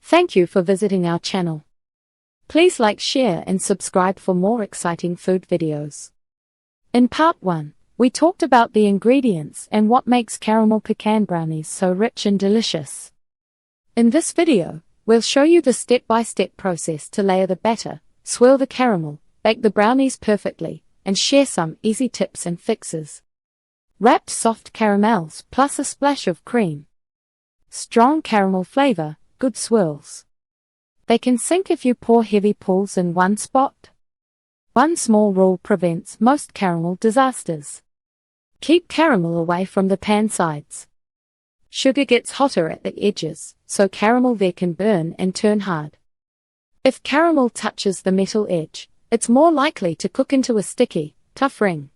Thank you for visiting our channel. Please like, share and subscribe for more exciting food videos. In part 1, we talked about the ingredients and what makes caramel pecan brownies so rich and delicious. In this video, we'll show you the step-by-step process to layer the batter, swirl the caramel, bake the brownies perfectly, and share some easy tips and fixes. Wrapped soft caramels plus a splash of cream. Strong caramel flavor, good swirls. They can sink if you pour heavy pulls in one spot. One small rule prevents most caramel disasters. Keep caramel away from the pan sides. Sugar gets hotter at the edges, so caramel there can burn and turn hard. If caramel touches the metal edge, it's more likely to cook into a sticky, tough ring.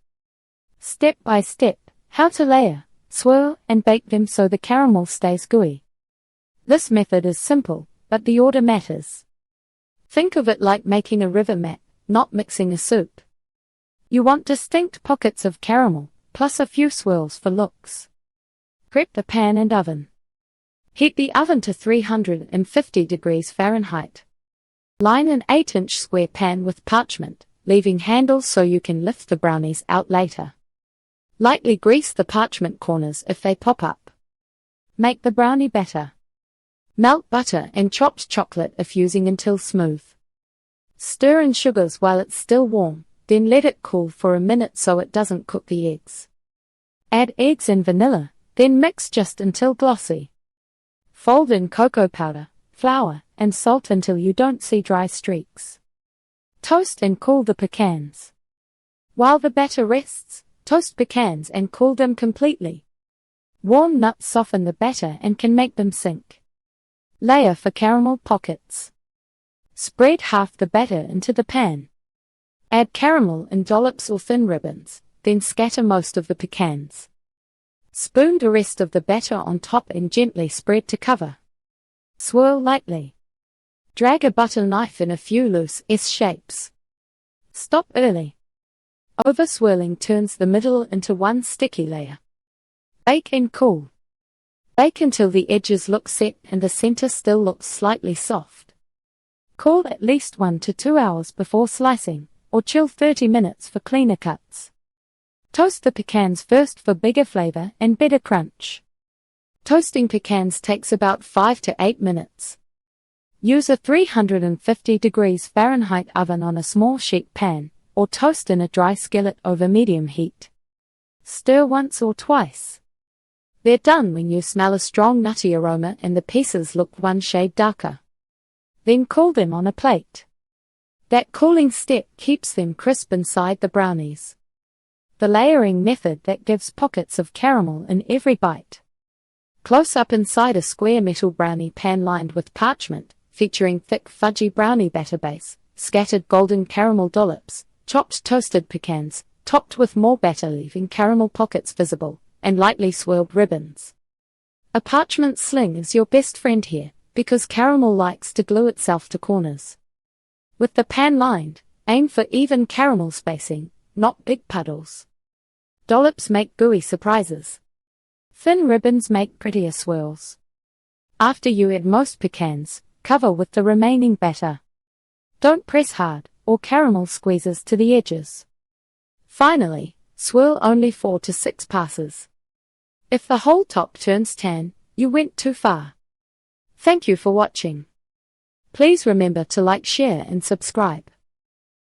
Step by step, how to layer, swirl and bake them so the caramel stays gooey. This method is simple, but the order matters. Think of it like making a river map, not mixing a soup. You want distinct pockets of caramel, plus a few swirls for looks. Prep the pan and oven. Heat the oven to 350 degrees Fahrenheit. Line an 8-inch square pan with parchment, leaving handles so you can lift the brownies out later. Lightly grease the parchment corners if they pop up. Make the brownie batter. Melt butter and chopped chocolate if using until smooth. Stir in sugars while it's still warm, then let it cool for a minute so it doesn't cook the eggs. Add eggs and vanilla, then mix just until glossy. Fold in cocoa powder, flour, and salt until you don't see dry streaks. Toast and cool the pecans. While the batter rests, toast pecans and cool them completely. Warm nuts soften the batter and can make them sink. Layer for caramel pockets. Spread half the batter into the pan. Add caramel in dollops or thin ribbons, then scatter most of the pecans. Spoon the rest of the batter on top and gently spread to cover. Swirl lightly. Drag a butter knife in a few loose S-shapes. Stop early. Over-swirling turns the middle into one sticky layer. Bake and cool. Bake until the edges look set and the center still looks slightly soft. Cool at least 1 to 2 hours before slicing, or chill 30 minutes for cleaner cuts. Toast the pecans first for bigger flavor and better crunch. Toasting pecans takes about 5 to 8 minutes. Use a 350 degrees Fahrenheit oven on a small sheet pan, or toast in a dry skillet over medium heat. Stir once or twice. They're done when you smell a strong nutty aroma and the pieces look one shade darker. Then cool them on a plate. That cooling step keeps them crisp inside the brownies. The layering method that gives pockets of caramel in every bite. Close up inside a square metal brownie pan lined with parchment, featuring thick fudgy brownie batter base, scattered golden caramel dollops, chopped toasted pecans, topped with more batter leaving caramel pockets visible, and lightly swirled ribbons. A parchment sling is your best friend here, because caramel likes to glue itself to corners. With the pan lined, aim for even caramel spacing, not big puddles. Dollops make gooey surprises. Thin ribbons make prettier swirls. After you add most pecans, cover with the remaining batter. Don't press hard, or caramel squeezes to the edges. Finally, swirl only 4 to 6 passes. If the whole top turns tan, you went too far. Thank you for watching. Please remember to like, share and subscribe.